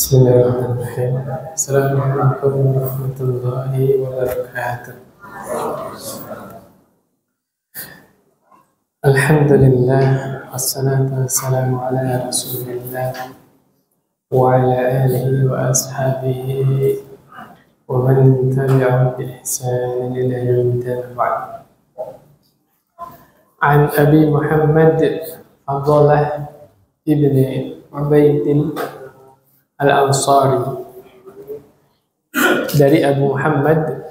Bismillahirrahmanirrahim. Assalamualaikum warahmatullahi wabarakatuh. Alhamdulillah, wassalatu wassalamu ala rasulillah wa ala alihi wa ashabihi wa man tabi'ahum bi ihsan ila yaumil ba'd. An Abi Muhammad Abdullah ibni Ubaidil Al-Ansari, dari Abu Muhammad,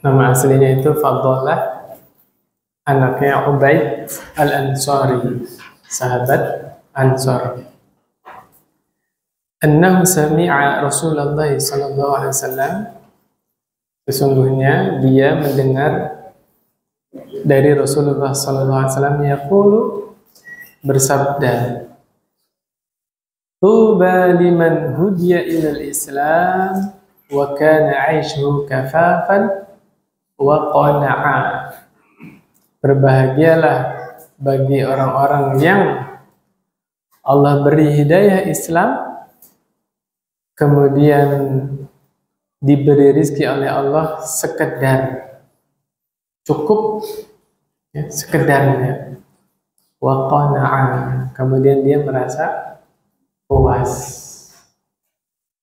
nama aslinya itu Fadlallah, anaknya Ubaid Al-Ansari, sahabat Ansar. Annahu sami'a Rasulullah sallallahu alaihi wasallam, sesungguhnya dia mendengar dari Rasulullah sallallahu alaihi wasallam yaqulu, bersabda, Tuba liman hudiya ilal Islam wa kana 'aishuhu kafafan wa qana'a. Berbahagialah bagi orang-orang yang Allah beri hidayah Islam, kemudian diberi rizki oleh Allah sekedar cukup, ya, sekedarnya, wa qana'a, kemudian dia merasa puas.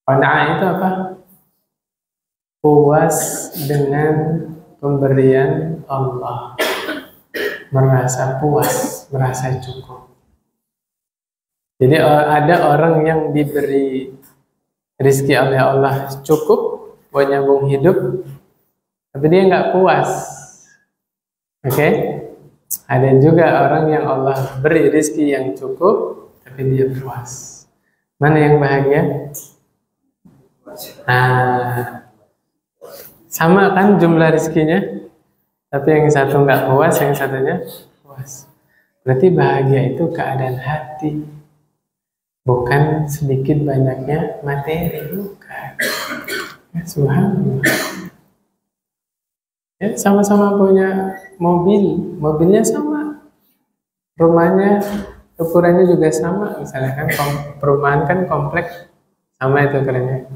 Qana'a itu apa? Puas dengan pemberian Allah, merasa puas, merasa cukup. Jadi ada orang yang diberi rizki oleh Allah cukup buat nyambung hidup, tapi dia nggak puas. Oke? Ada juga orang yang Allah beri rizki yang cukup, tapi dia puas. Mana yang bahagia? Nah, sama kan jumlah rezekinya, tapi yang satu nggak puas, yang satunya puas. Berarti bahagia itu keadaan hati, bukan sedikit banyaknya materi, bukan. Ya, subhanallah. Ya, sama-sama punya mobil, mobilnya sama, rumahnya ukurannya juga sama, misalnya kan perumahan kan kompleks, sama itu ukurannya.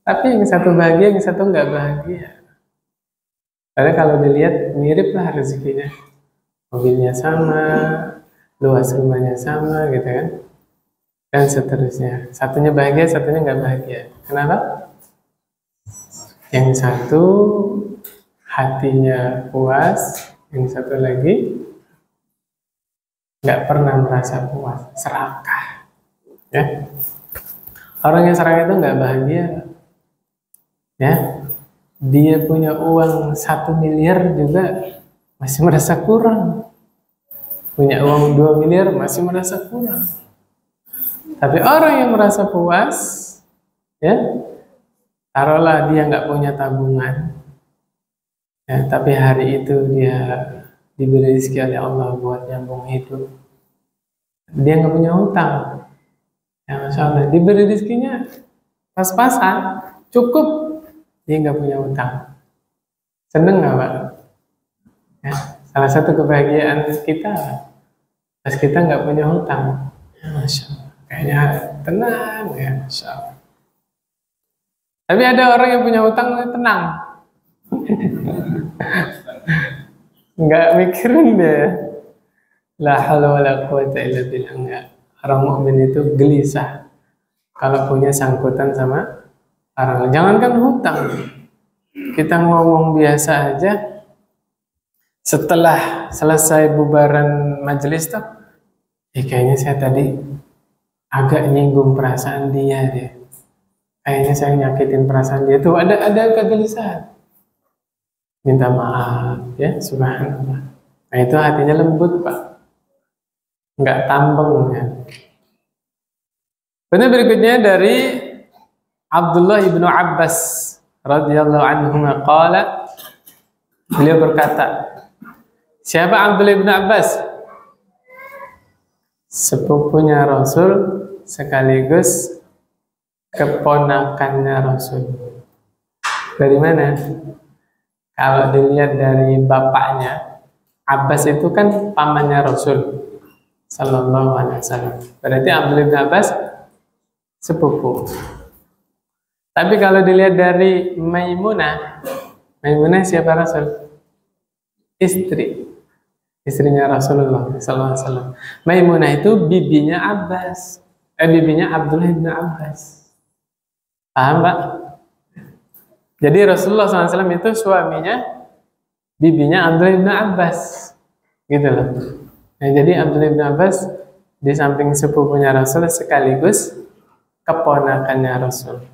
Tapi yang satu bahagia, yang satu nggak bahagia. Karena kalau dilihat mirip lah rezekinya, mobilnya sama, luas rumahnya sama, gitu kan, dan seterusnya. Satunya bahagia, satunya nggak bahagia. Kenapa? Yang satu hatinya puas, yang satu lagi nggak pernah merasa puas, serakah. Ya, orang yang serakah itu nggak bahagia. Ya, dia punya uang 1 miliar juga masih merasa kurang. Punya uang 2 miliar masih merasa kurang. Tapi orang yang merasa puas, ya, taruhlah dia nggak punya tabungan, ya, tapi hari itu dia diberi rezeki oleh Allah buat nyambung hidup. Dia nggak punya hutang, ya, Masya Allah, diberi rezekinya pas-pasan, cukup, dia nggak punya hutang. Seneng nggak, Pak? Ya, salah satu kebahagiaan kita, pas kita nggak punya hutang, ya, Masya Allah, kayaknya tenang, ya, Masya Allah. Tapi ada orang yang punya hutang tenang. Nggak mikirin deh. La haula wala quwata illa billah. Enggak. Orang mukmin itu gelisah kalau punya sangkutan sama orang. Jangankan hutang, kita ngomong biasa aja, setelah selesai bubaran majelis tuh, kayaknya saya tadi agak nyinggung perasaan dia deh. Kayaknya saya nyakitin perasaan dia tuh, ada kegelisahan. Minta maaf, ya, subhanallah. Nah, itu hatinya lembut, Pak. Nggak tambeng, ya. Benar, berikutnya dari Abdullah ibnu Abbas radhiyallahu anhu qala, beliau berkata, siapa Abdullah ibnu Abbas? Sepupunya Rasul sekaligus keponakannya Rasul. Dari mana? Kalau dilihat dari bapaknya, Abbas itu kan pamannya Rasul Sallallahu Alaihi Wasallam. Berarti Abdullah bin Abbas sepupu. Tapi kalau dilihat dari Maimunah, Maimunah siapa Rasul? Istrinya Rasulullah SAW. Maimunah itu bibinya Abbas, bibinya Abdullah bin Abbas. Paham, Pak? Jadi Rasulullah SAW itu suaminya bibinya Abdullah bin Abbas, gitu loh. Nah, jadi Abdullah bin Abbas di samping sepupunya Rasul sekaligus keponakannya Rasul.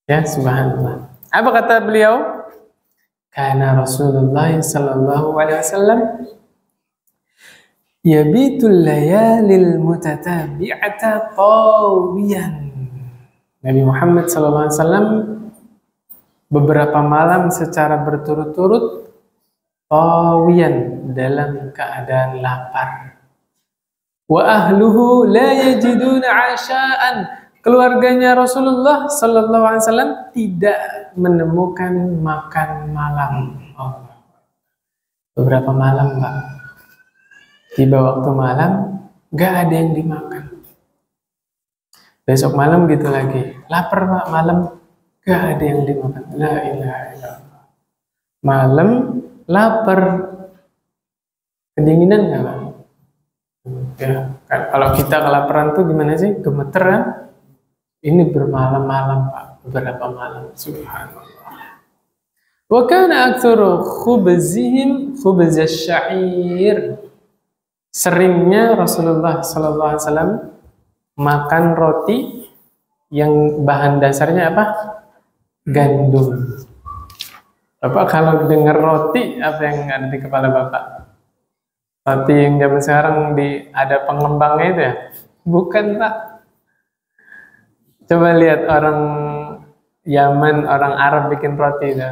Ya, subhanallah. Apa kata beliau? Karena Rasulullah sallallahu alaihi wasallam yabitul layalil mutatabi'ata tawiyan. Nabi Muhammad sallallahu alaihi wasallam beberapa malam secara berturut-turut tawiyan, dalam keadaan lapar. Wa ahluhu la yajiduna 'asha'an. Keluarganya Rasulullah sallallahu alaihi wasallam tidak menemukan makan malam. Oh. Beberapa malam, Pak. Tiba waktu malam, nggak ada yang dimakan. Besok malam gitu lagi. Lapar, Pak, malam nggak ada yang dimakan. La ilaha illallah. Malam lapar, kedinginan nggak, Pak? Ya, kalau kita kelaparan tuh gimana sih? Gemeter kan? Ini bermalam-malam, Pak, beberapa malam. Subhanallah. Wa kana aktsuru khubzihim khubz asy-sya'ir. Seringnya Rasulullah sallallahu alaihi wasallam makan roti yang bahan dasarnya apa? Gandum. Bapak kalau dengar roti, apa yang ada di kepala Bapak? Roti yang zaman sekarang ada pengembangnya itu ya? Bukan, Pak. Coba lihat orang Yaman, orang Arab bikin roti itu.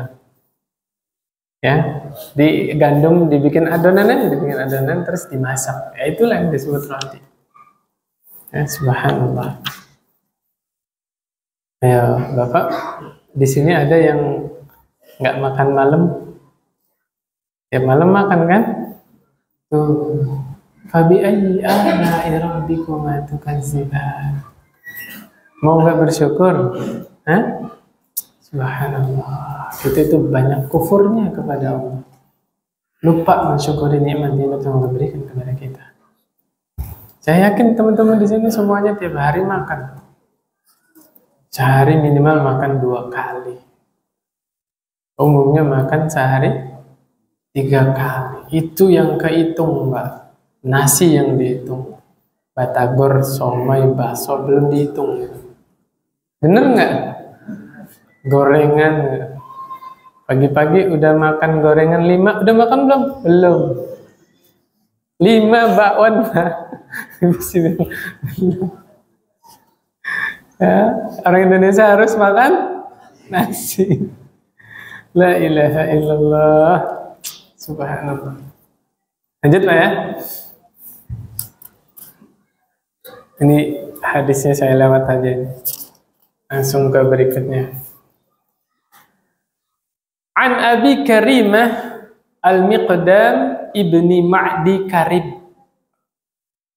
Ya, di gandum dibikin adonan terus dimasak. Ya, itulah yang disebut roti. Ya, subhanallah. Ayo, Bapak, di sini ada yang nggak makan malam? Ya, malam makan kan? Tuh. Fabi ayyi ala'i rabbikuma tukadziban. Mau nggak bersyukur? Hah? Subhanallah. Itu banyak kufurnya kepada Allah. Lupa mensyukuri nikmat-nikmat yang Allah berikan kepada kita. Saya yakin teman-teman di sini semuanya tiap hari makan. Sehari minimal makan 2 kali. Umumnya makan sehari 3 kali. Itu yang kehitung, Mbak. Nasi yang dihitung. Batagor, somai, bakso belum dihitung. Bener nggak? Gorengan. Pagi-pagi udah makan gorengan 5. Udah makan belum? Belum. 5 bakwan. Ya, orang Indonesia harus makan nasi. La ilaha illallah. Subhanallah. Lanjut, Pak, ya. Ini hadisnya saya lewat aja ini. Langsung ke berikutnya. An Abi Karimah Al-Miqdam ibni Ma'di Karib.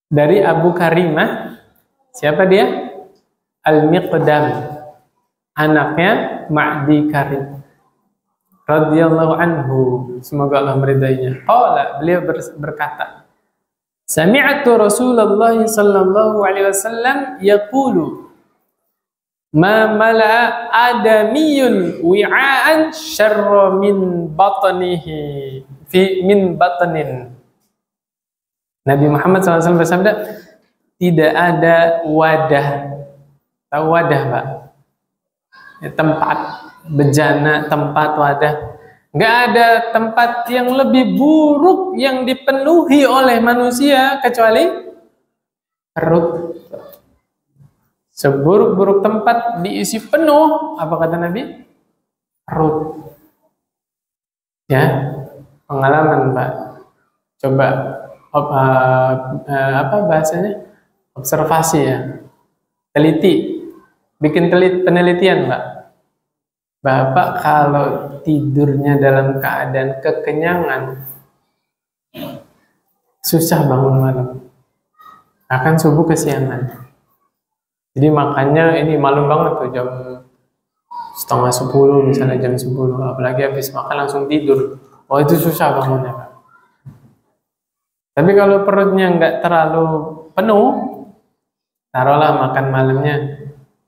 Dari Abu Karimah, siapa dia? Al-Miqdam, anaknya Ma'di Karib radhiyallahu anhu, semoga Allah meridainya. Qala, beliau berkata, sami'tu Rasulullah sallallahu alaihi wasallam yaqulu ma mala'a adamiyun wi'aan syarra min batnihi min batnin. Nabi Muhammad SAW bersabda, tidak ada wadah. Tahu wadah, Pak? Ya, tempat bejana, tempat wadah. Nggak ada tempat yang lebih buruk yang dipenuhi oleh manusia kecuali perut. Seburuk-buruk tempat diisi penuh, apa kata Nabi? Perut. Ya, pengalaman, Pak. Coba apa bahasanya? Observasi, ya. Teliti. Bikin penelitian, Pak. Bapak kalau tidurnya dalam keadaan kekenyangan, susah bangun malam. Akan subuh kesiangan. Jadi makannya ini malam banget tuh, jam setengah 10 misalnya, jam 10, apalagi habis makan langsung tidur. Oh itu susah bangunnya Pak. Tapi kalau perutnya nggak terlalu penuh, taruhlah makan malamnya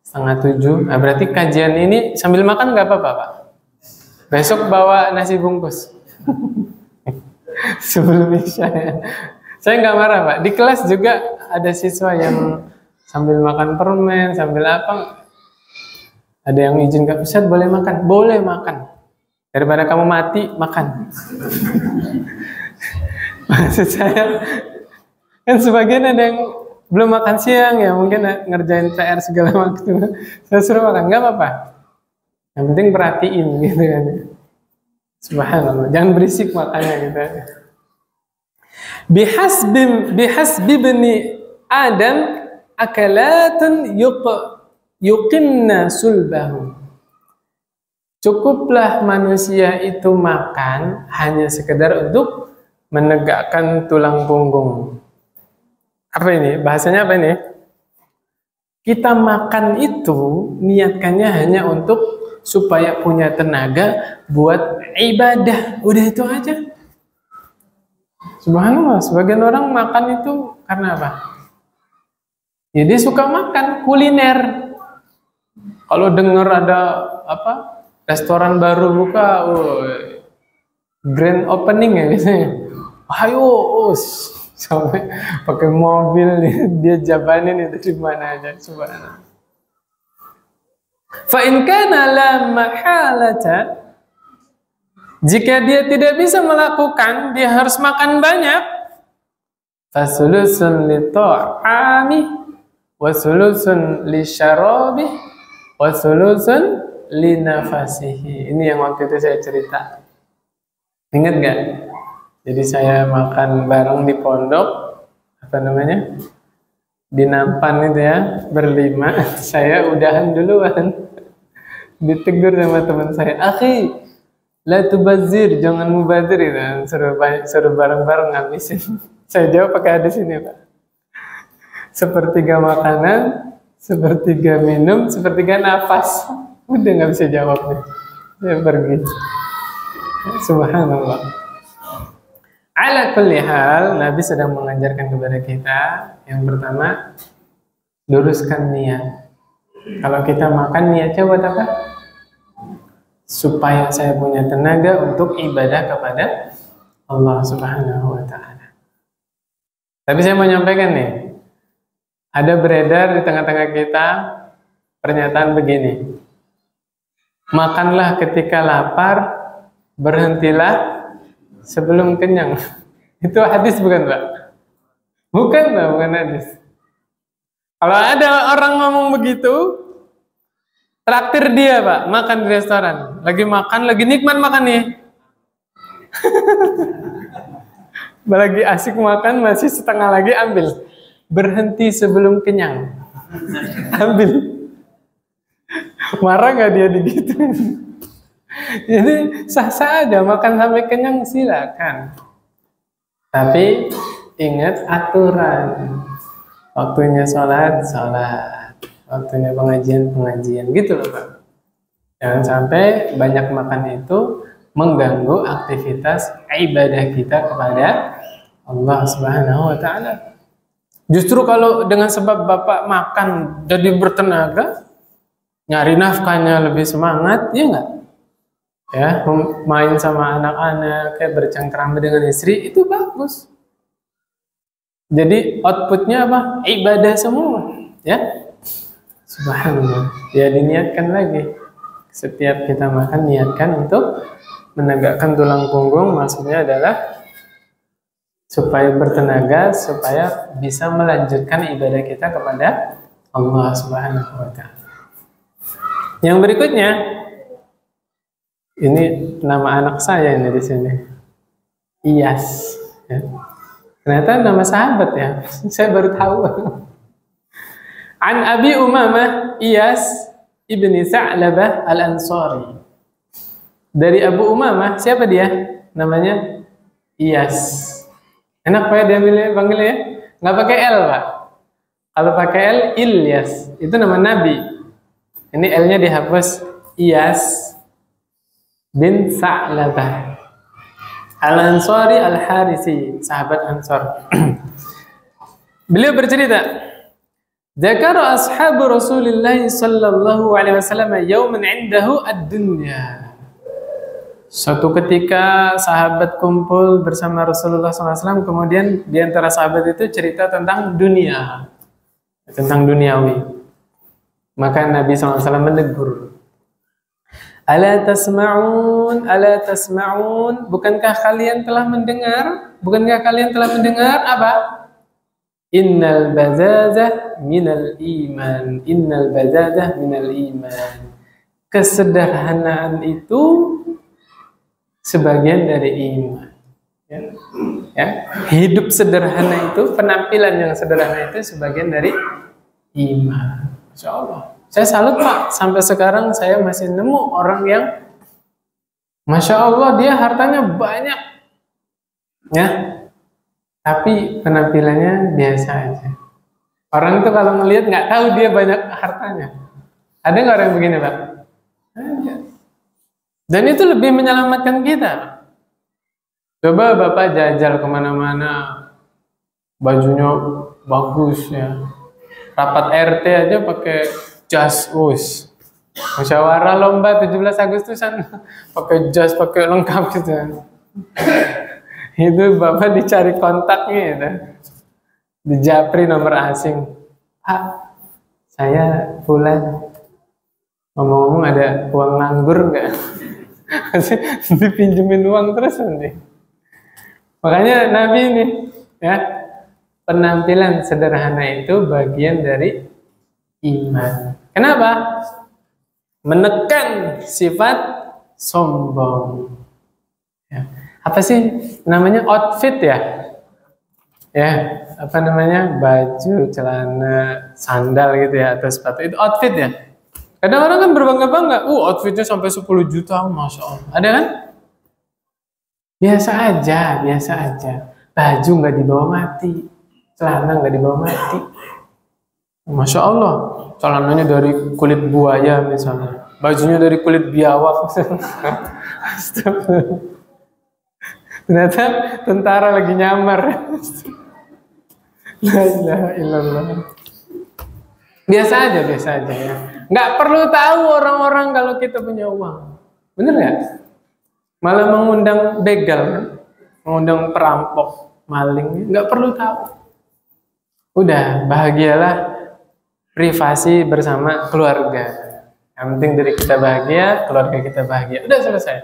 setengah 7, nah berarti kajian ini sambil makan nggak apa-apa Pak. Besok bawa nasi bungkus sebelum isya ya. Saya nggak marah Pak. Di kelas juga ada siswa yang sambil makan permen, sambil apa, ada yang izin ke Ustaz boleh makan? Boleh makan. Daripada kamu mati, makan. Maksud saya, kan sebagian ada yang belum makan siang ya, mungkin ngerjain PR segala waktu. Saya suruh makan, nggak apa-apa. Yang penting perhatiin gitu kan. Subhanallah, jangan berisik makannya gitu. Bihasbi bani Adam akalatun yuqinna sulbahu. Cukuplah manusia itu makan hanya sekedar untuk menegakkan tulang punggung. Apa ini? Bahasanya apa ini? Kita makan itu niatkannya hanya untuk supaya punya tenaga buat ibadah. Udah itu aja. Subhanallah, sebagian orang makan itu karena apa? Jadi suka makan kuliner. Kalau dengar ada apa? Restoran baru buka, grand opening ya biasanya. Ayo, sampai pakai mobil dia jabanin itu di mana aja, subhanallah. Fa in kana la mahalata, jika dia tidak bisa melakukan, dia harus makan banyak. Fasulusun li ta'ami, wasulusun li syarabi, wasulusun li nafasihi. Ini yang waktu itu saya cerita. Ingat gak? Jadi saya makan bareng di pondok, apa namanya? Di Nampan itu ya, berlima. Saya udahan duluan. Ditegur sama teman saya, "Akhi, la tubazir, jangan mubazir itu." Suruh bareng-bareng ngabisin. Saya jawab pakai hadis ini, Pak. Sepertiga makanan, sepertiga minum, sepertiga nafas. Udah nggak bisa jawabnya. Saya pergi. Subhanallah. Ala kulli hal, Nabi sedang mengajarkan kepada kita yang pertama, luruskan niat. Kalau kita makan niatnya buat apa? Supaya saya punya tenaga untuk ibadah kepada Allah Subhanahu wa ta'ala. Tapi saya mau nyampaikan nih, ada beredar di tengah-tengah kita pernyataan begini. Makanlah ketika lapar, berhentilah sebelum kenyang. Itu hadis bukan Pak? Bukan Pak, bukan hadis. Kalau ada orang ngomong begitu, traktir dia Pak, makan di restoran. Lagi makan, lagi nikmat makan nih. Lagi asik makan, masih setengah lagi, ambil. Berhenti sebelum kenyang. Ambil. Marah gak dia digituin? Jadi sah-sah aja, makan sampai kenyang silakan. Tapi ingat aturan. Waktunya sholat, sholat. Waktunya pengajian gitu loh Pak. Jangan sampai banyak makan itu mengganggu aktivitas ibadah kita kepada Allah Subhanahu wa ta'ala. Justru kalau dengan sebab Bapak makan jadi bertenaga, nyari nafkahnya lebih semangat, ya enggak? Ya, main sama anak-anak, kayak bercengkrama dengan istri, itu bagus. Jadi outputnya apa? Ibadah semua, ya. Subhanallah. Ya diniatkan lagi. Setiap kita makan, niatkan untuk menegakkan tulang punggung, maksudnya adalah supaya bertenaga, supaya bisa melanjutkan ibadah kita kepada Allah Subhanahu wa ta'ala. Yang berikutnya, ini nama anak saya ini di sini, Iyas. Ya. Ternyata nama sahabat ya, saya baru tahu. An Abi Umamah Iyas ibni Sa'labah al-Ansari. Dari Abu Umamah, siapa dia? Namanya Iyas. Enak Pak dia panggilnya? Nggak pakai L Pak. Kalau pakai L, Ilyas. Itu nama Nabi. Ini L-nya dihapus. Iyas bin Sa'labah Al-Ansari Al-Harisi, sahabat Ansar. Beliau bercerita, Dzakara ashabu Rasulillah sallallahu alaihi wasallam yauman 'indahu ad-dunya. Suatu ketika sahabat kumpul bersama Rasulullah SAW, kemudian di antara sahabat itu cerita tentang dunia, tentang duniawi. Maka Nabi SAW menegur, Ala tasma'un, ala tasma'un, bukankah kalian telah mendengar? Bukankah kalian telah mendengar apa? Innal bazazah minal iman, innal bazazah minal iman. Kesederhanaan itu sebagian dari iman. Ya. Hidup sederhana itu, penampilan yang sederhana itu sebagian dari iman. Masya Allah. Saya salut Pak, sampai sekarang saya masih nemu orang yang Masya Allah dia hartanya banyak, ya, tapi penampilannya biasa aja. Orang itu kalau melihat nggak tahu dia banyak hartanya. Ada nggak orang yang begini Pak? Ada. Dan itu lebih menyelamatkan kita. Coba Bapak jajal kemana-mana, bajunya bagus ya, rapat RT aja pakai jas, musyawarah lomba 17 Agustusan pakai jas, pakai lengkap gitu. Itu Bapak dicari kontaknya gitu. Di Japri nomor asing. Pak, saya Fulan. Ngomong-ngomong ada uang nganggur nggak? Dipinjemin uang terus nanti. Makanya Nabi ini, ya, penampilan sederhana itu bagian dari iman. Kenapa? Menekan sifat sombong. Ya. Apa sih namanya, outfit ya? Ya, apa namanya, baju, celana, sandal gitu ya, atau sepatu, itu outfit ya. Kadang orang kan berbangga-bangga, outfitnya sampai 10 juta, Masya Allah. Ada kan? Biasa aja, biasa aja. Baju nggak dibawa mati, celana nggak dibawa mati. Masya Allah, celananya dari kulit buaya misalnya, bajunya dari kulit biawak. Ternyata tentara lagi nyamar. La ilaha illallah. Biasa aja ya. Nggak perlu tahu orang-orang kalau kita punya uang. Bener nggak? Malah mengundang begal kan? Mengundang perampok, maling. Nggak perlu tahu. Udah, bahagialah privasi bersama keluarga. Yang penting diri kita bahagia, keluarga kita bahagia. Udah selesai.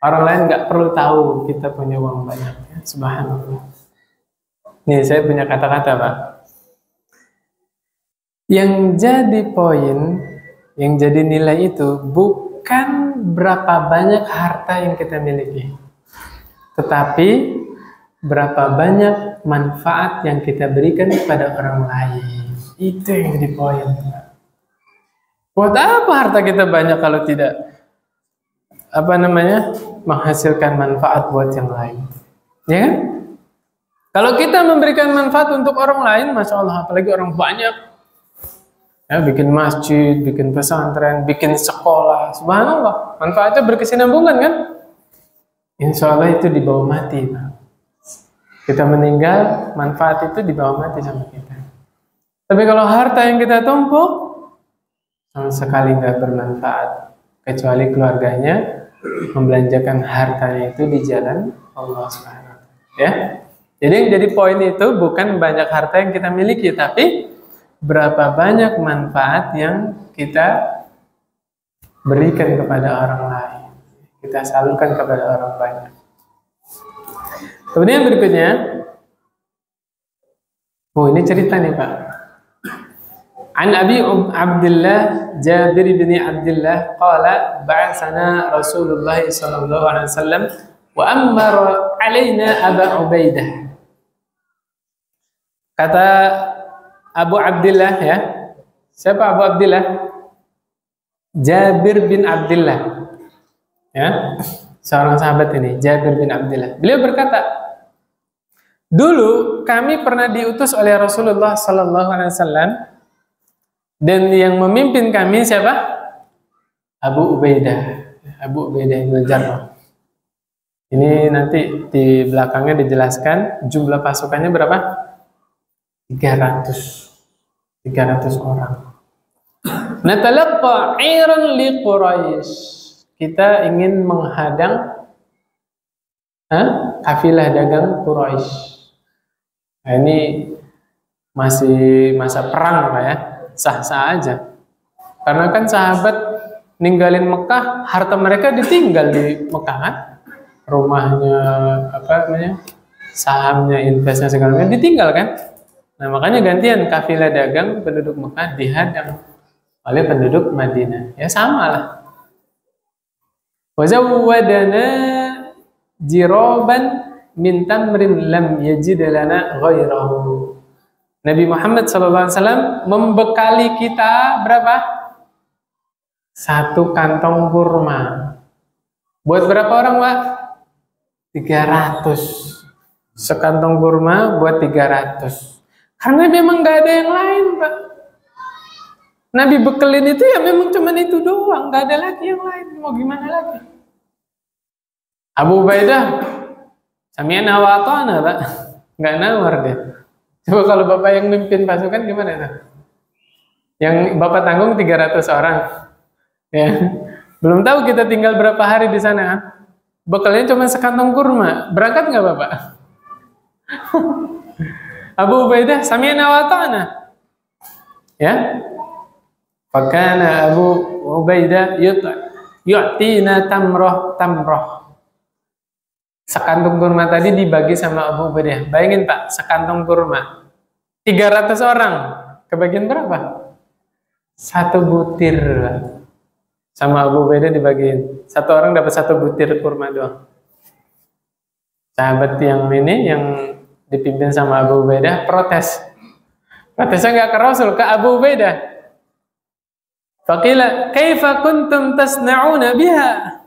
Orang lain nggak perlu tahu kita punya uang banyak. Ya. Subhanallah. Nih, saya punya kata-kata, Pak. Yang jadi poin, yang jadi nilai itu bukan berapa banyak harta yang kita miliki, tetapi berapa banyak manfaat yang kita berikan kepada orang lain. Itu yang jadi poin. Buat apa harta kita banyak kalau tidak menghasilkan manfaat buat yang lain? Ya kan? Kalau kita memberikan manfaat untuk orang lain, Masya Allah, apalagi orang banyak, ya, bikin masjid, bikin pesantren, bikin sekolah, subhanallah, manfaatnya berkesinambungan kan? Insya Allah itu dibawa mati, Pak. Kita meninggal, manfaat itu dibawa mati sama kita. Tapi kalau harta yang kita tumpuk, sama sekali nggak bermanfaat, kecuali keluarganya membelanjakan hartanya itu di jalan Allah Subhanahu wa Ta'ala. Ya. Jadi yang jadi poin itu bukan banyak harta yang kita miliki, tapi berapa banyak manfaat yang kita berikan kepada orang lain, kita salurkan kepada orang banyak. Kemudian berikutnya, ini cerita nih Pak. An Abi Abdullah Jabir bin Abdullah qala ba'atsana Rasulullah sallallahu alaihi wasallam wa amara alaina Aba Ubaidah. Kata Abu Abdullah, ya. Siapa Abu Abdullah? Jabir bin Abdullah. Ya. Seorang sahabat ini, Jabir bin Abdullah. Beliau berkata, Dulu kami pernah diutus oleh Rasulullah Sallallahu Alaihi Wasallam, dan yang memimpin kami siapa? Abu Ubaidah. Abu Ubaidah bin Jarrah. Ini nanti di belakangnya dijelaskan jumlah pasukannya berapa? 300 orang. Natalaqqa 'iran li Quraisy. Kita ingin menghadang kafilah dagang Quraisy. Nah, ini masih masa perang Pak ya. Sah-sah aja. Karena kan sahabat ninggalin Mekah, harta mereka ditinggal di Mekah kan? Rumahnya, sahamnya, investasinya segala macam ditinggal kan? Nah, makanya gantian kafilah dagang penduduk Mekah dihadang oleh penduduk Madinah. Ya sama lah. Wa zawwadana jiraban min tamrin lam yajid lana ghairahu. Nabi Muhammad SAW membekali kita berapa? 1 kantong kurma. Buat berapa orang, Pak? 300. Sekantong kurma buat 300. Karena memang nggak ada yang lain, Pak. Nabi bekelin itu ya memang cuma itu doang, nggak ada lagi yang lain. Mau gimana lagi? Abu Ubaidah, sami'na wa ata'na, Pak. Nggak nawar dia. Coba kalau Bapak yang mimpin pasukan gimana tuh? Yang Bapak tanggung 300 orang. Ya. Belum tahu kita tinggal berapa hari di sana. Bekalnya cuma sekantong kurma. Berangkat nggak Bapak? Abu Ubaidah, sami'na wa ata'na. Ya. Fakana Abu Ubaidah yu'tina tamroh. Sekantong kurma tadi dibagi sama Abu Ubaidah. Bayangin Pak, sekantong kurma 300 orang. Kebagian berapa? 1 butir. Sama Abu Ubaidah dibagiin. 1 orang dapat 1 butir kurma doang. Sahabat yang ini, yang dipimpin sama Abu Ubaidah, protes. Protesnya nggak ke Rasul, ke Abu Ubaidah. Faqila, kaifa kuntum tasna'una biha?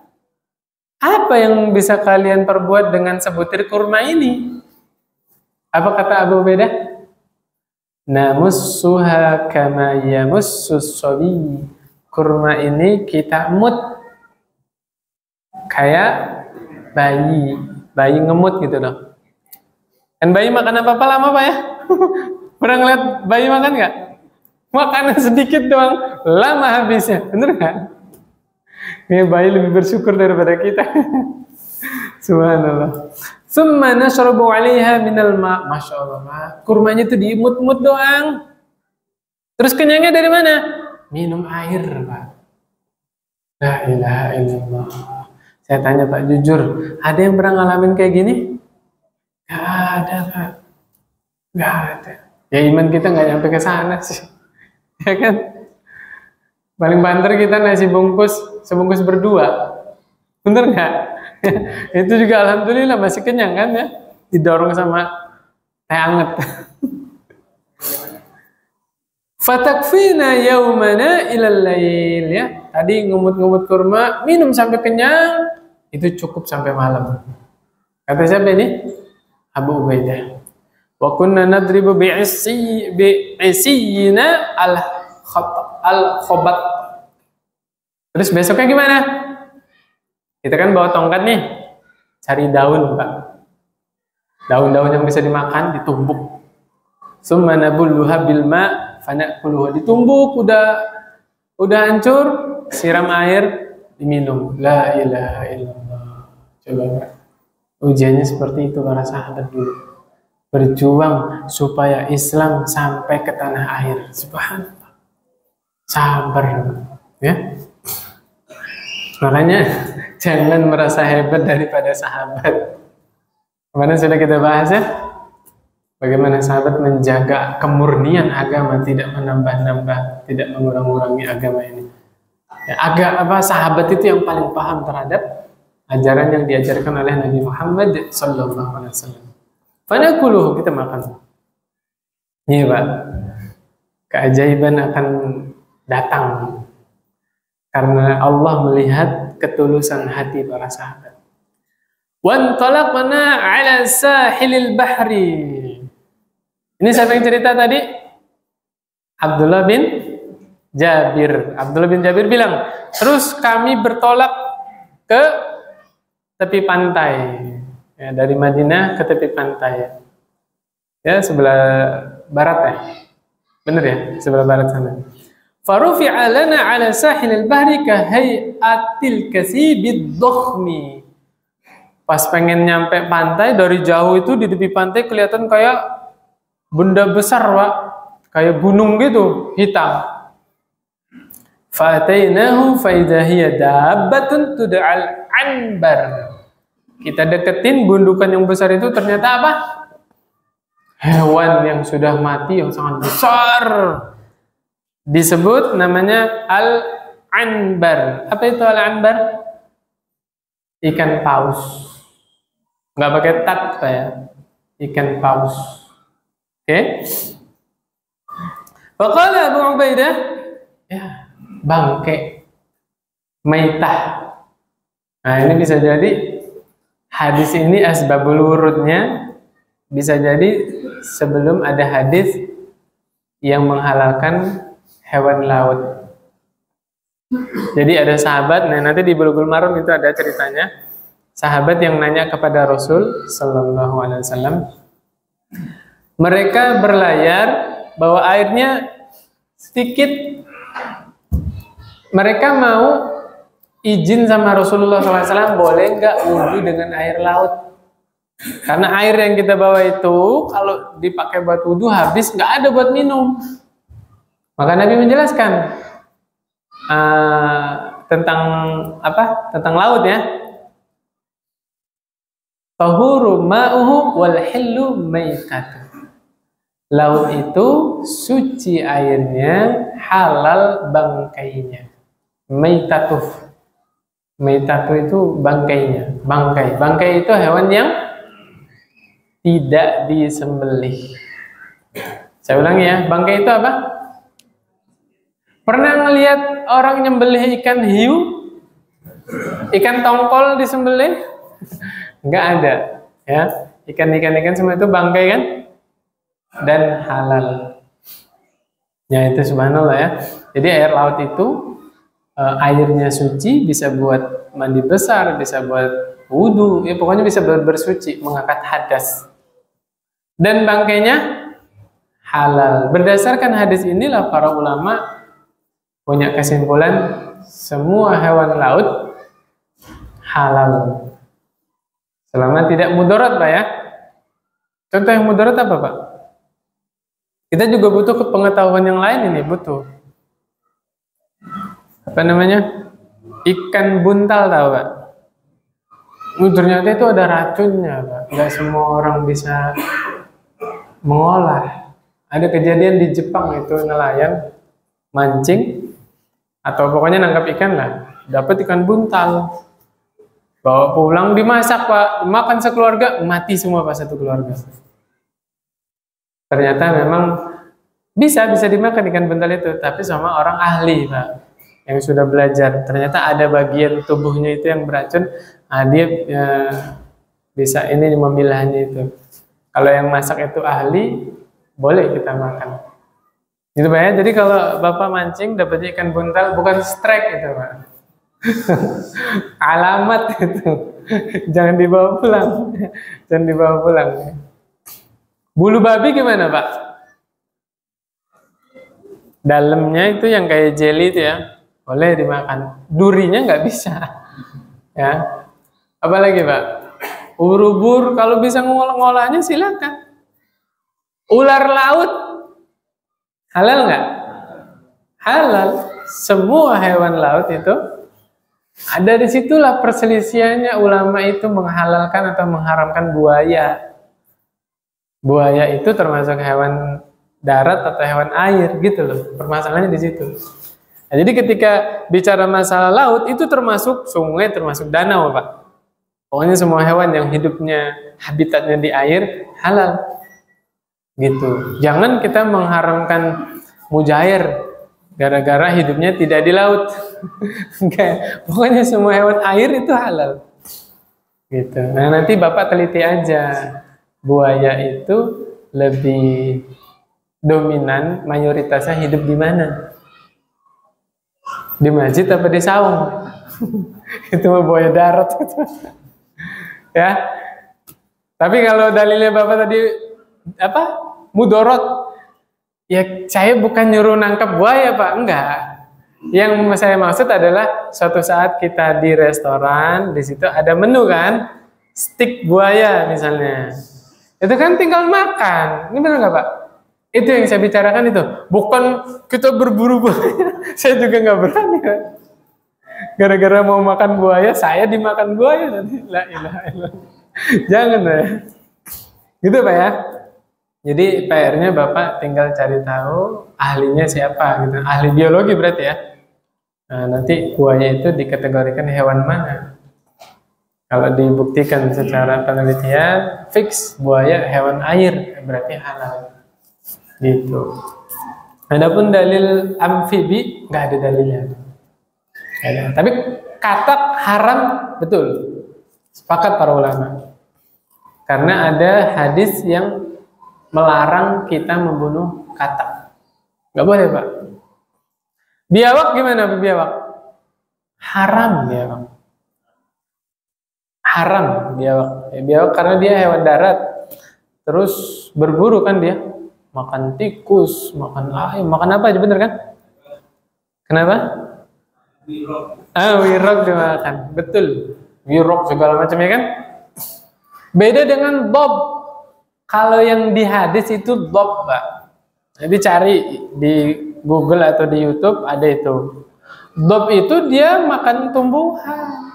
Apa yang bisa kalian perbuat dengan sebutir kurma ini? Apa kata Abu Ubaidah? Namussuha kama yamussus sabi. Kurma ini kita emut kayak bayi ngemut gitu loh. Dan bayi makan apa-apa lama Pak ya? Pernah ngeliat bayi makan nggak? Makanan sedikit doang, lama habisnya, bener nggak? Ini bayi lebih bersyukur daripada kita. Subhanallah. Summa nashrabu 'alaiha minal ma'. Masya Allah, kurmanya itu diimut-imut doang. Terus kenyangnya dari mana? Minum air, Pak. La ilaha illallah. Saya tanya Pak, jujur, ada yang pernah ngalamin kayak gini? Gak ada, Pak. Gak ada. Ya iman kita nggak nyampe ke sana sih. Ya kan? Paling banter kita nasi sebungkus berdua. Bener nggak? Itu juga alhamdulillah masih kenyang kan ya? Didorong sama teh anget. Fatakfina yaumana ilal lail ya. Tadi ngumut-ngumut kurma, minum sampai kenyang, itu cukup sampai malam. Kata siapa ini? Abu Ubaidah. Wa kunna nadribu bi'isiyina al-khobat. Terus besoknya gimana? Kita kan bawa tongkat nih, cari daun Pak. Daun-daun yang bisa dimakan ditumbuk. Summa nabulluha bil ma' fana'kuluha. Ditumbuk udah hancur, siram air, diminum. La ilaha illallah. Coba Pak. Ujiannya seperti itu para sahabat dulu. Berjuang supaya Islam sampai ke tanah air. Subhanallah. Sabar, ya. Makanya jangan merasa hebat daripada sahabat. Kemarin sudah kita bahas ya, bagaimana sahabat menjaga kemurnian agama, tidak menambah-nambah, tidak mengurang-urangi agama ini. Ya, sahabat itu yang paling paham terhadap ajaran yang diajarkan oleh Nabi Muhammad SAW. Fanakuluhu, kita makan. Iya Pak, keajaiban akan datang karena Allah melihat ketulusan hati para sahabat. Wantalaqna ala sahilil bahri. Ini siapa yang cerita tadi? Abdullah bin Jabir. Abdullah bin Jabir bilang, terus kami bertolak ke tepi pantai. Ya, dari Madinah ke tepi pantai. Ya, sebelah barat ya. Benar ya, sebelah barat sana. Farufi'a lana ala sahilil bahri ka hayatil kasibid dhakhmi. Pas pengen nyampe pantai, dari jauh itu di tepi pantai kelihatan kayak benda besar, Pak. Kayak gunung gitu, hitam. Fa'atainahu fa idza hiya dabbatun tud'al anbar. Kita deketin gundukan yang besar itu, ternyata apa? Hewan yang sudah mati yang sangat besar. Disebut namanya al-anbar. Apa itu al-anbar? Ikan paus. Nggak pakai tat, Pak ya. Ikan paus. Oke. Faqala Abu Ubaidah, ya, bangke, maitah. Nah, ini bisa jadi hadis ini asbabul wurudnya bisa jadi sebelum ada hadis yang menghalalkan hewan laut. Jadi ada sahabat, nah nanti di Bulughul Maram itu ada ceritanya. Sahabat yang nanya kepada Rasul Sallallahu Alaihi Wasallam, mereka berlayar bawa airnya sedikit, mereka mau izin sama Rasulullah SAW, boleh nggak wudhu dengan air laut? Karena air yang kita bawa itu kalau dipakai buat wudhu habis, nggak ada buat minum. Maka Nabi menjelaskan tentang apa? Tentang laut ya. Tahuru ma'uhu wal hillu maitatu. Laut itu suci airnya, halal bangkainya. Maitatu. Maitatu itu bangkainya, bangkai. Bangkai itu hewan yang tidak disembelih. Saya ulangi ya, bangkai itu apa? Pernah ngelihat orang nyembelih ikan hiu? Ikan tongkol disembelih? Enggak ada, ya. Ikan semua itu bangkai kan? Dan halal. Ya itu subhanallah ya. Jadi air laut itu airnya suci, bisa buat mandi besar, bisa buat wudhu, ya pokoknya bisa buat bersuci, mengangkat hadas. Dan bangkainya halal. Berdasarkan hadis inilah para ulama punya kesimpulan semua hewan laut halal. Selama tidak mudarat, Pak ya. Contoh yang mudarat apa, Pak? Kita juga butuh pengetahuan yang lain ini, butuh. Apa namanya? Ikan buntal, tahu, Pak? Ternyata itu ada racunnya, Pak. Nggak semua orang bisa mengolah. Ada kejadian di Jepang itu, nelayan mancing atau pokoknya nangkap ikan lah, dapat ikan buntal. Bawa pulang dimasak, Pak, makan sekeluarga, mati semua Pak, satu keluarga. Ternyata memang bisa dimakan ikan buntal itu, tapi sama orang ahli, Pak, yang sudah belajar. Ternyata ada bagian tubuhnya itu yang beracun, dia bisa ini memilahnya itu. Kalau yang masak itu ahli, boleh kita makan. Gitu Pak ya. Jadi kalau Bapak mancing dapat ikan buntal, bukan strike itu, Pak. Alamat itu. Jangan dibawa pulang. Jangan dibawa pulang. Bulu babi gimana, Pak? Dalamnya itu yang kayak jelly itu ya, boleh dimakan. Durinya nggak bisa. Ya. Apalagi, Pak? Ubur-ubur kalau bisa ngolahnya silakan. Ular laut halal nggak? Halal. Semua hewan laut itu ada. Disitulah perselisihannya ulama itu menghalalkan atau mengharamkan buaya. Buaya itu termasuk hewan darat atau hewan air gitu loh. Permasalahannya di situ. Nah, jadi ketika bicara masalah laut itu termasuk sungai, termasuk danau, Pak. Pokoknya semua hewan yang hidupnya habitatnya di air halal. Gitu. Jangan kita mengharamkan mujair gara-gara hidupnya tidak di laut. Pokoknya semua hewan air itu halal. Gitu. Nah, nanti Bapak teliti aja. Buaya itu lebih dominan, mayoritasnya hidup di mana? Di masjid apa di saung? Itu buaya darat. Ya. Tapi kalau dalilnya Bapak tadi apa? Mudorot. Ya, saya bukan nyuruh nangkap buaya, Pak. Enggak. Yang saya maksud adalah suatu saat kita di restoran, di situ ada menu kan, stik buaya misalnya. Itu kan tinggal makan. Ini benar nggak, Pak? Itu yang saya bicarakan itu. Bukan kita berburu buaya. Saya juga nggak berani. Kan? Gara-gara mau makan buaya, saya dimakan buaya nanti. La ilaha illallah. Jangan ya. Gitu, Pak ya. Jadi PR-nya Bapak tinggal cari tahu ahlinya siapa gitu. Ahli biologi berarti ya. Nah, nanti buaya itu dikategorikan hewan mana? Kalau dibuktikan secara penelitian, fix buaya hewan air, berarti halal. Gitu. Adapun dalil amfibi, nggak ada dalilnya. Ya, tapi katak haram, betul. Sepakat para ulama. Karena ada hadis yang melarang kita membunuh katak. Nggak boleh, Pak. Biawak gimana biawak? Haram biawak. Haram biawak. Ya, biawak karena dia hewan darat. Terus berburu kan dia. Makan tikus, makan ayam, makan apa aja bener kan? Kenapa? Wirok dimakan. Betul. Wirok segala macamnya kan? Beda dengan bob. Kalau yang di hadis itu bob, Pak. Jadi cari di Google atau di YouTube ada itu. Dob itu dia makan tumbuhan.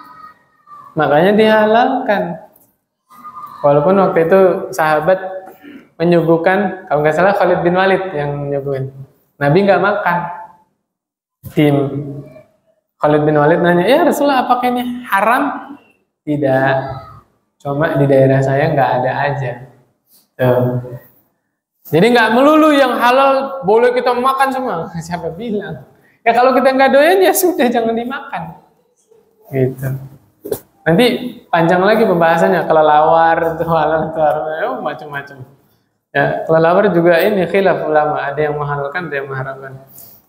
Makanya dihalalkan. Walaupun waktu itu sahabat menyuguhkan, kalau nggak salah Khalid bin Walid yang menyuguhin. Nabi nggak makan. Tim Khalid bin Walid nanya, ya Rasulullah apakah ini haram? Tidak. Cuma di daerah saya nggak ada aja. Tuh. Jadi nggak melulu yang halal boleh kita makan semua. Siapa bilang? Ya kalau kita nggak doyan ya sudah jangan dimakan. Gitu. Nanti panjang lagi pembahasannya. Kelelawar itu halal itu haram, macam-macam. Ya, kelelawar juga ini khilaf ulama. Ada yang menghalalkan, ada yang mengharamkan.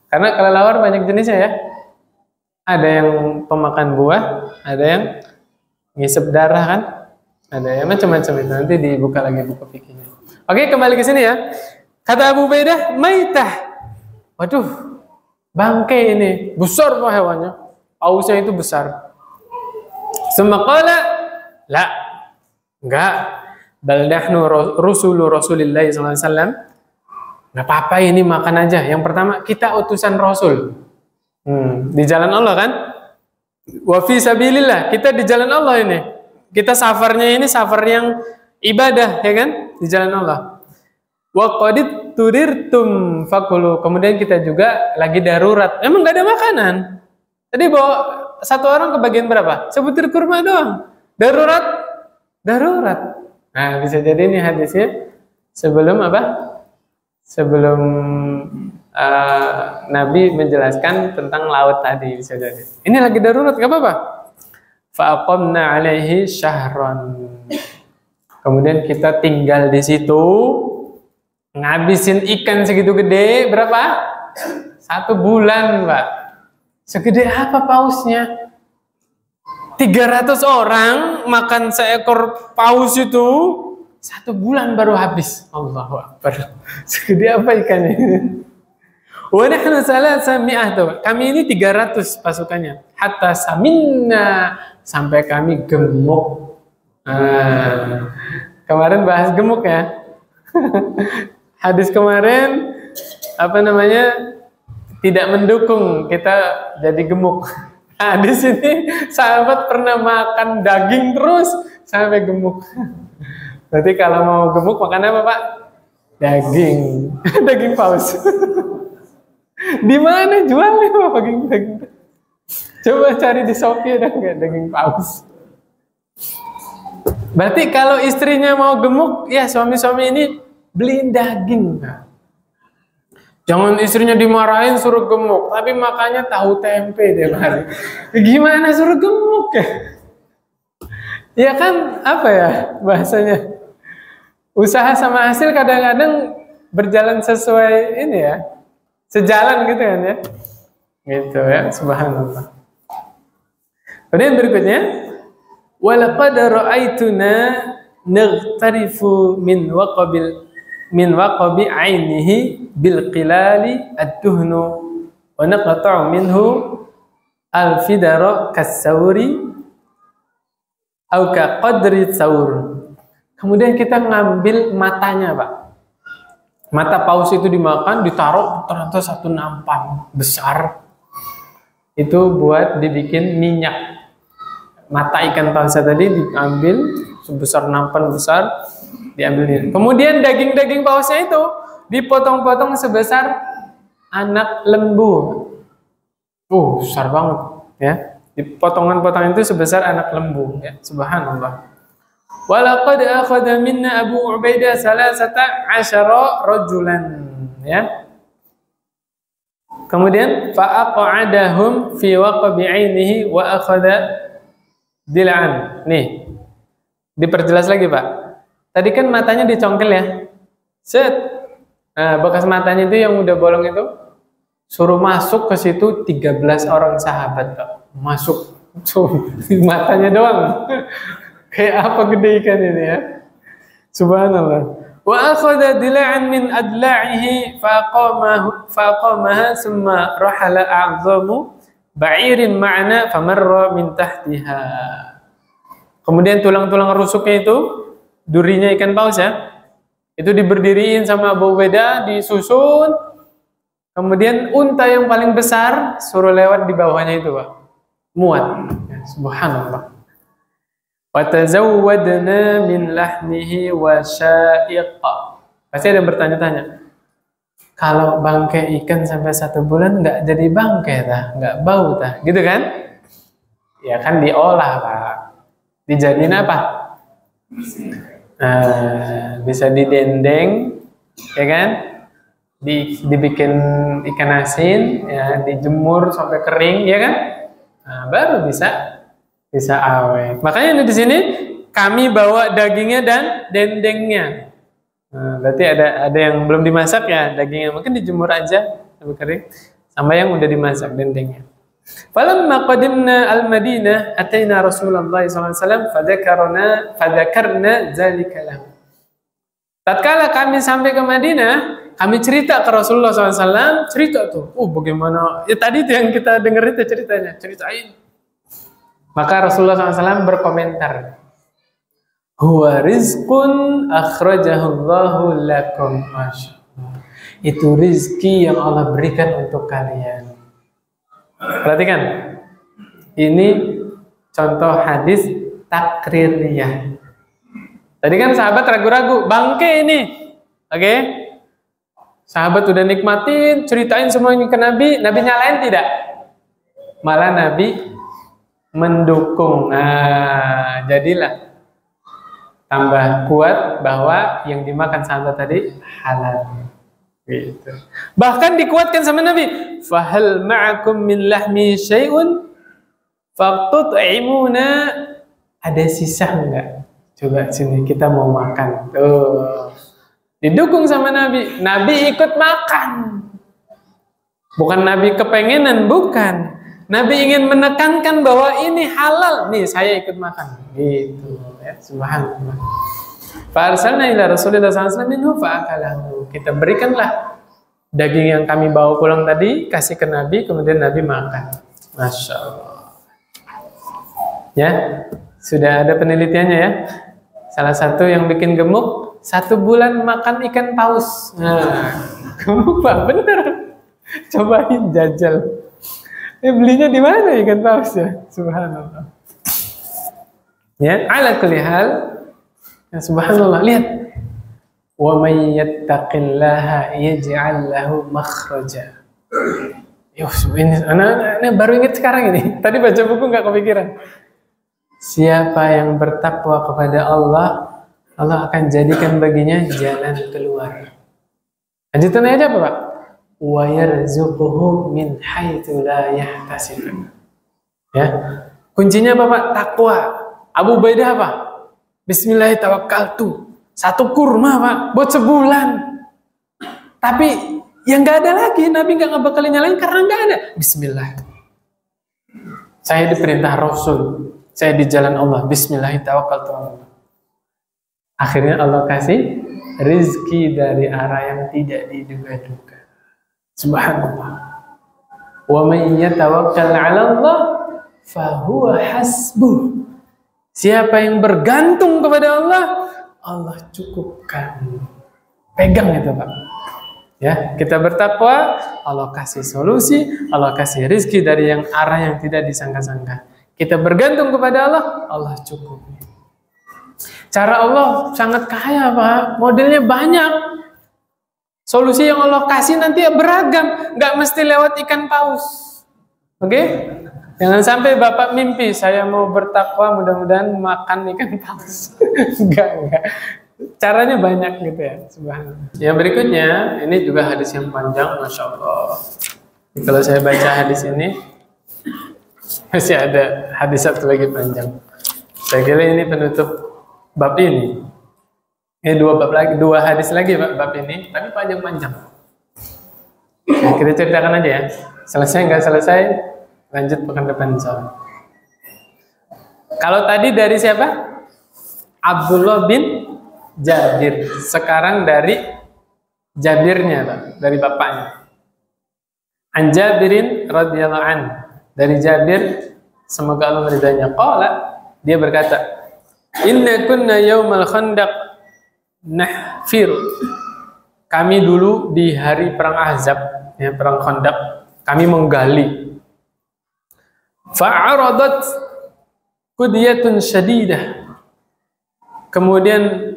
Karena kelelawar banyak jenisnya ya. Ada yang pemakan buah, ada yang ngisep darah kan, ada yang macam-macam itu. Nanti dibuka lagi buku fikihnya. Oke, kembali ke sini ya. Kata Abu Ubaidah, maitah. Waduh, bangkai ini. Besar pak hewannya. Pausnya itu besar. Semakala, la. Enggak. Bal nahnu Rasulullah SAW. Enggak apa-apa ini makan aja. Yang pertama, kita utusan Rasul. Di jalan Allah kan? Wa fi sabilillah. Kita di jalan Allah ini. Kita safarnya ini safar yang ibadah, ya kan? Di jalan Allah. Wa qadid turirtum fakulu. Kemudian kita juga lagi darurat. Emang nggak ada makanan. Tadi bawa satu orang kebagian berapa? Sebutir kurma doang. Darurat. Nah, bisa jadi ini hadisnya sebelum apa? Sebelum Nabi menjelaskan tentang laut tadi, bisa jadi. Ini lagi darurat, nggak apa-apa. Fa'aqamna alaihi syahran. Kemudian kita tinggal di situ, ngabisin ikan segitu gede, berapa? 1 bulan, Pak. Segede apa pausnya? 300 orang makan seekor paus itu, 1 bulan baru habis. Allahu Akbar. Segede apa ikannya? Wa nahnu salasami'ah tuh. Kami ini 300 pasukannya. Hatta saminna, sampai kami gemuk. Kemarin bahas gemuk ya. Hadis kemarin apa namanya? Tidak mendukung kita jadi gemuk. Hadis ini sahabat pernah makan daging terus sampai gemuk. Berarti kalau mau gemuk makan apa, Pak? Daging. Daging paus. Di mana jualnya daging? Coba cari di Shopee ada nggak daging paus? Berarti kalau istrinya mau gemuk, ya suami-suami ini beliin daging. Jangan istrinya dimarahin suruh gemuk, tapi makannya tahu tempe tiap hari. Gimana suruh gemuk ya? Ya kan apa ya bahasanya? Usaha sama hasil kadang-kadang berjalan sesuai ini ya, sejalan gitu kan ya. Gitu ya, subhanallah. Kemudian berikutnya, walaqad ra'aituna naghtarifu min waqabi ainihi bil qilali ad-duhnu wa naqta'u minhu al-fidara kas-sauri au ka qadri saur. Kemudian kita ngambil matanya, Pak. Mata paus itu dimakan, ditaruh ternyata satu nampan besar. Itu buat dibikin minyak. Mata ikan paus tadi diambil sebesar nampan besar, diambil. Kemudian daging-daging pausnya itu dipotong-potong sebesar anak lembu. Besar banget ya. Potongan-potongan itu sebesar anak lembu ya. Subhanallah. Walaqad akhadha minna Abu Ubaidah 13 rajulan ya. Kemudian fa'aqadahum fi waqbi 'ainihi wa akhadha dil'an. Nih. Diperjelas lagi, Pak. Tadi kan matanya dicongkel ya. Set. Nah, bekas matanya itu yang udah bolong itu suruh masuk ke situ 13 orang sahabat, Pak. Masuk. Matanya doang. Kayak apa gede ikan ini ya. Subhanallah. Wa akhadha dila'an min adla'ihi faqamaha summa rahala a'zamu ba'irin ma'ana famarra min tahtiha. Kemudian tulang-tulang rusuknya itu, durinya ikan paus ya, itu diberdiriin sama Abu Ubaidah, disusun. Kemudian unta yang paling besar suruh lewat di bawahnya itu, Pak. Muat. Subhanallah. Watazawwadna min lahmihi wa sya'iqa. Pasti ada yang bertanya-tanya, kalau bangkai ikan sampai 1 bulan nggak jadi bangkai tah, nggak bau tah, gitu kan? Ya kan diolah, Pak. Dijadiin apa? Bisa didendeng, ya kan? Dibikin ikan asin, ya, dijemur sampai kering, ya kan? Baru bisa awet. Makanya di sini kami bawa dagingnya dan dendengnya. Berarti ada yang belum dimasak ya dagingnya, mungkin dijemur aja sampai kering, sama yang udah dimasak dendengnya. Falamma qadimna al-Madinah ataina Rasulullah sallallahu alaihi wasallam fadzakarna dzalika lahu. Tatkala kami sampai ke Madinah, kami cerita ke Rasulullah SAW, cerita tuh, bagaimana? Ya tadi tuh yang kita dengar itu ceritanya, ceritain. Maka Rasulullah SAW berkomentar, huwa rizqun akhrajahullahu lakum. Masyaallah. Itu rizki yang Allah berikan untuk kalian. Perhatikan, ini contoh hadis takririyah. Tadi kan sahabat ragu-ragu, bangke ini, oke? Sahabat udah nikmatin, ceritain semuanya ke Nabi, Nabi nyalain tidak? Malah Nabi mendukung. Jadilah tambah kuat bahwa yang dimakan sahabat tadi halal. Gitu. Bahkan dikuatkan sama Nabi, fahal ma'akum min lahmi syai'un faqtut'imuna. Ada sisa enggak? Coba sini kita mau makan. Tuh. Didukung sama Nabi. Nabi ikut makan. Bukan Nabi kepengenan, bukan. Nabi ingin menekankan bahwa ini halal. Nih, saya ikut makan. Gitu ya, subhanallah. Fa arsalna ila Rasulillah sallallahu alaihi wasallam fa'akalahu. Kita berikanlah daging yang kami bawa pulang tadi, kasih ke Nabi, kemudian Nabi makan. Masya Allah. Ya, sudah ada penelitiannya ya. Salah satu yang bikin gemuk, 1 bulan makan ikan paus. Gemuk Pak, bener. Cobain jajal. Belinya di mana ikan paus ya? Subhanallah. Ya, ala kulli hal. Ya, subhanallah, lihat. Wa may yattaqillaha yaj'al lahu makhraja. Ini baru ingat sekarang ini. Tadi baca buku nggak kepikiran. Siapa yang bertakwa kepada Allah, Allah akan jadikan baginya jalan keluar. Lanjutannya aja apa, Pak? Wa yarzuquhu min haitsu la yahtasib. Ya. Kuncinya apa, Pak? Takwa. Abu Ubaidah apa? Bismillahirrahmanirrahim. 1 kurma Pak, buat sebulan. Tapi yang nggak ada lagi, Nabi nggak ngebekalin yang lain karena nggak ada. Bismillah. Saya diperintah Rasul, saya di jalan Allah. Bismillahirrahmanirrahim. Akhirnya Allah kasih rizki dari arah yang tidak diduga-duga. Subhanallah. Wa man yatawakkal 'ala Allah fahuwa hasbuh. Siapa yang bergantung kepada Allah, Allah cukupkan. Pegang itu Pak. Ya, kita bertakwa, Allah kasih solusi, Allah kasih rizki dari yang arah yang tidak disangka-sangka. Kita bergantung kepada Allah, Allah cukup. Cara Allah sangat kaya Pak, modelnya banyak. Solusi yang Allah kasih nanti beragam, nggak mesti lewat ikan paus. Oke? Jangan sampai Bapak mimpi, saya mau bertakwa mudah-mudahan makan ikan paus. Enggak. Caranya banyak gitu ya. Subhanallah. Yang berikutnya, ini juga hadis yang panjang, Masya Allah. Kalau saya baca hadis ini, masih ada hadis satu lagi panjang. Saya kira ini penutup bab ini. Ini 2 bab lagi, 2 hadis lagi bab ini, tapi panjang-panjang. Nah, kita ceritakan aja ya. Selesai nggak selesai, lanjut pekan depan insyaallah. Kalau tadi dari siapa? Abdullah bin Jabir. Sekarang dari Jabirnya, dari bapaknya. An Jabirin radhiyallahu an. Dari Jabir, semoga Allah meridainya. Qala, dia berkata, "Inna kunna yaumal khandaq nahfir." Kami dulu di hari perang Ahzab, ya, perang Khandaq, kami menggali. Fa'aradat qudiyatun syadidah. Kemudian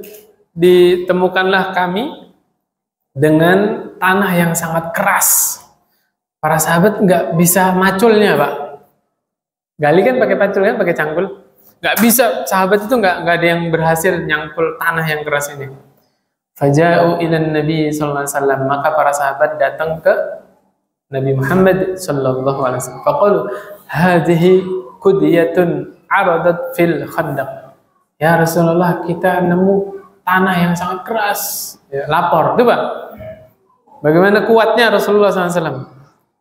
ditemukanlah kami dengan tanah yang sangat keras. Para sahabat nggak bisa maculnya Pak. Gali kan pakai pacul kan, pakai cangkul. Nggak bisa, sahabat itu nggak ada yang berhasil nyangkul tanah yang keras ini. Faja'u ilan Nabi sallallahu alaihi wasallam, maka para sahabat datang ke Nabi Muhammad sallallahu alaihi wasallam. Faqalu hadhihi qudiyatun aradat fil khandaq. Ya Rasulullah, kita nemu tanah yang sangat keras. Ya, lapor, itu Pak. Bagaimana kuatnya Rasulullah SAW?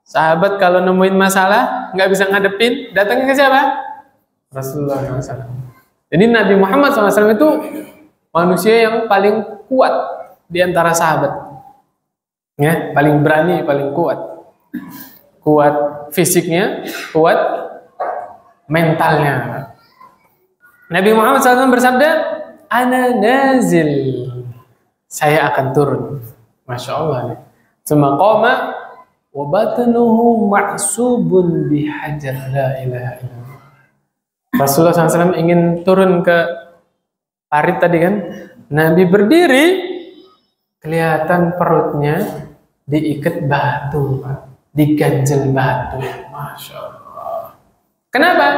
Sahabat kalau nemuin masalah nggak bisa ngadepin, datangnya ke siapa? Rasulullah SAW. Jadi Nabi Muhammad SAW itu manusia yang paling kuat di antara sahabat. Ya, paling berani, paling kuat. Kuat fisiknya, kuat mentalnya. Nabi Muhammad SAW bersabda, "Ana nazil." Saya akan turun. Masya Allah nih. Summa qama wa batnuhu ma'subun bihajar, la ilaha illallah. Rasulullah SAW ingin turun ke parit tadi kan. Nabi berdiri, kelihatan perutnya diikat batu, diganjel batu. Masya Allah. Kenapa?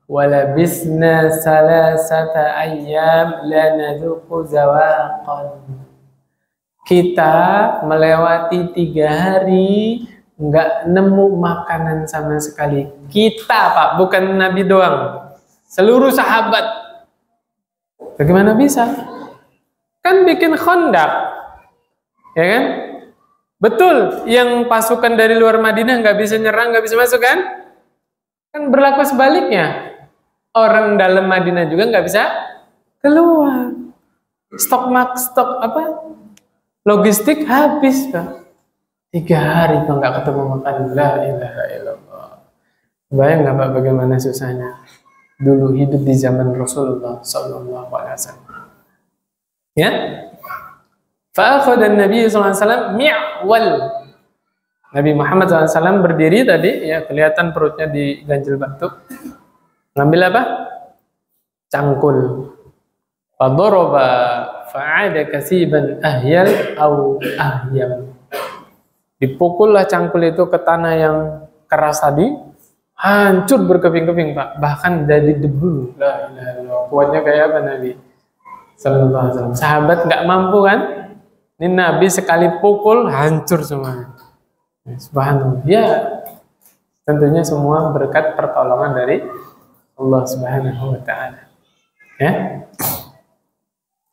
Walabisna salasata ayyam la nadzuqu zawaqan. Kita melewati 3 hari nggak nemu makanan sama sekali. Kita Pak, bukan Nabi doang, seluruh sahabat. Bagaimana bisa? Kan bikin Khandaq, ya kan? Betul, yang pasukan dari luar Madinah nggak bisa nyerang, nggak bisa masuk kan? Kan berlaku sebaliknya. Orang dalam Madinah juga nggak bisa keluar. Stok logistik habis Pak. 3 hari kok nggak ketemu makan. La ilaha illallah. Bayang nggak Pak bagaimana susahnya dulu hidup di zaman Rasulullah sallallahu alaihi wasallam. Ya. Fa'akhadha Nabi sallallahu alaihi wasallam mi'wal. Nabi Muhammad SAW berdiri tadi, ya kelihatan perutnya diganjel batu. Ngambil apa? Cangkul. Fadoroba fa'ada kasiban ahyal au ahyam. Dipukullah cangkul itu ke tanah yang keras tadi, hancur berkeping-keping Pak. Bahkan jadi debu. La ilaha illallah. Kuatnya kayak apa Nabi sallallahu alaihi wasallam. Sahabat nggak mampu kan? Ini Nabi sekali pukul hancur semuanya. Subhanallah. Ya, tentunya semua berkat pertolongan dari Allah Subhanahu wa ta'ala. Ya.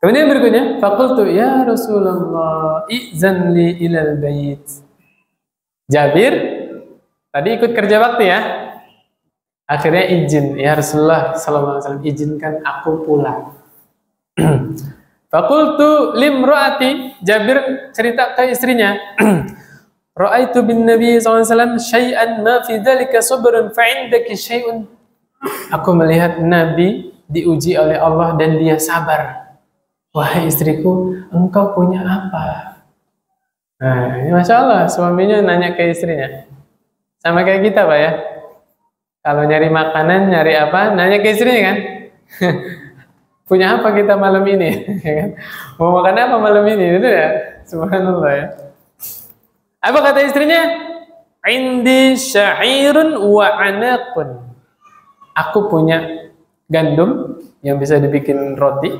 Kemudian berikutnya, faqultu ya Rasulullah, izan li ilal bait. Jabir tadi ikut kerja bakti ya. Akhirnya izin, ya Rasulullah sallallahu alaihi wasallam, izinkan aku pulang. Faqultu limraati, Jabir cerita ke istrinya. Ra'aitu bin Nabi sallallahu alaihi wasallam syai'an ma fi dzalika sabrun fa 'indaki syai'un. Aku melihat Nabi diuji oleh Allah dan dia sabar. Wahai istriku, engkau punya apa? Nah, ini Masya Allah, suaminya nanya ke istrinya. Sama kayak kita, Pak ya. Kalau nyari makanan, nyari apa, nanya ke istrinya kan? Punya apa kita malam ini? Mau makan apa malam ini? Itu ya, subhanallah ya. Apa kata istrinya? Indi sya'irun wa anaqun. Aku punya gandum yang bisa dibikin roti.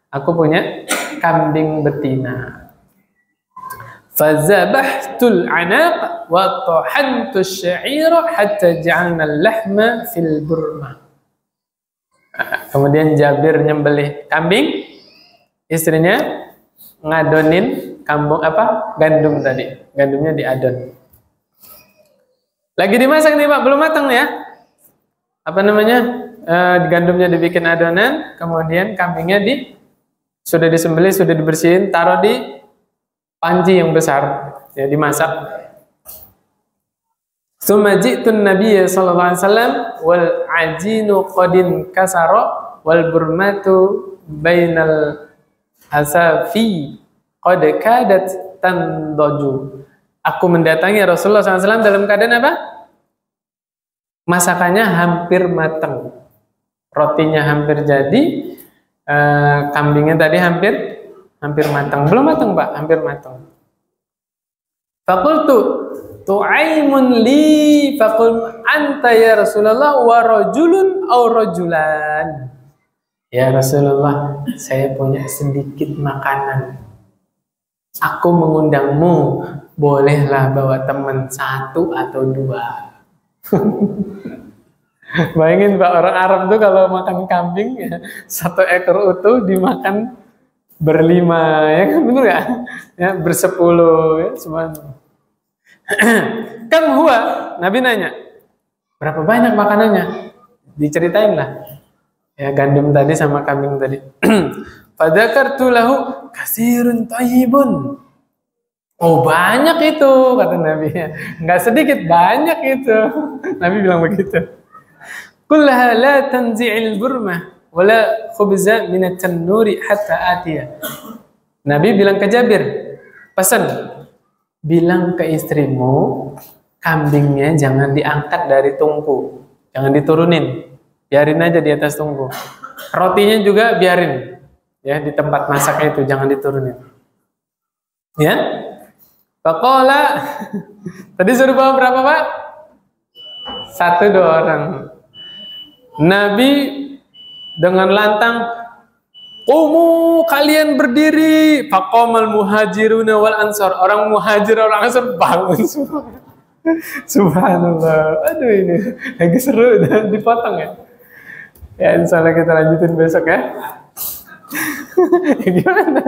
Aku punya kambing betina. Fazabahtul anaq wa tahantu sya'ira hatta ja'alna al-lahma fil burma. Kemudian Jabir nyembelih kambing, istrinya ngadonin gandum tadi. Gandumnya diadon. Lagi dimasak nih Pak, belum matang ya. Gandumnya dibikin adonan, kemudian kambingnya sudah disembelih, sudah dibersihin, taruh di panci yang besar, ya dimasak. Tsumma ji'tun Nabiy sallallahu alaihi wasallam wal ajinu qadin kasara wal burmatu bainal asafi qad kadat tandaju. Aku mendatangi Rasulullah SAW dalam keadaan apa? Masakannya hampir matang, rotinya hampir jadi, kambingnya tadi hampir matang. Belum matang Pak, hampir matang. Faqultu tu'aimun li faqul anta ya Rasulullah wa rajulun aw rajulan. Ya Rasulullah, saya punya sedikit makanan. Aku mengundangmu, bolehlah bawa teman 1 atau 2. Bayangin Pak, orang Arab tuh kalau makan kambing ya, 1 ekor utuh dimakan berlima, ya kan, bener ya? Ya, bersepuluh, ya, subhanallah. Kan huwa, Nabi nanya, berapa banyak makanannya? Diceritain lah. Ya, gandum tadi sama kambing tadi. Fadzakartu lahu kasirun thayyibun. Oh, banyak itu, kata Nabi. Enggak sedikit, banyak itu. Nabi bilang begitu. Kullaha la tanzi'il burmah wala khubza min at-tannuri hatta atiya. Nabi bilang ke Jabir, pesan, bilang ke istrimu, kambingnya jangan diangkat dari tungku, jangan diturunin, biarin aja di atas tungku. Rotinya juga biarin, ya di tempat masaknya itu jangan diturunin. Ya, Faqala, tadi suruh bawa berapa Pak? 1-2 orang. Nabi dengan lantang, kalian berdiri. Faqamal muhajiruna wal ansar. Orang muhajir, orang ansar bangun semua. Subhanallah. Aduh, ini lagi seru dan dipotong ya. Ya insya Allah kita lanjutin besok ya. Gimana?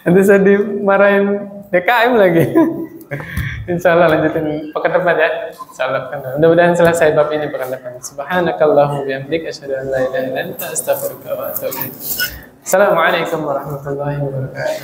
Nanti saya dimarahin DKM lagi. Insya Allah lanjutin pekan depan ya. Insya Allah. Mudah-mudahan selesai bab ini pekan depan. Subhanakallahumma bihamdika asyhadu an la ilaha illa anta astaghfiruka wa atubu ilaik. Assalamualaikum warahmatullahi wabarakatuh.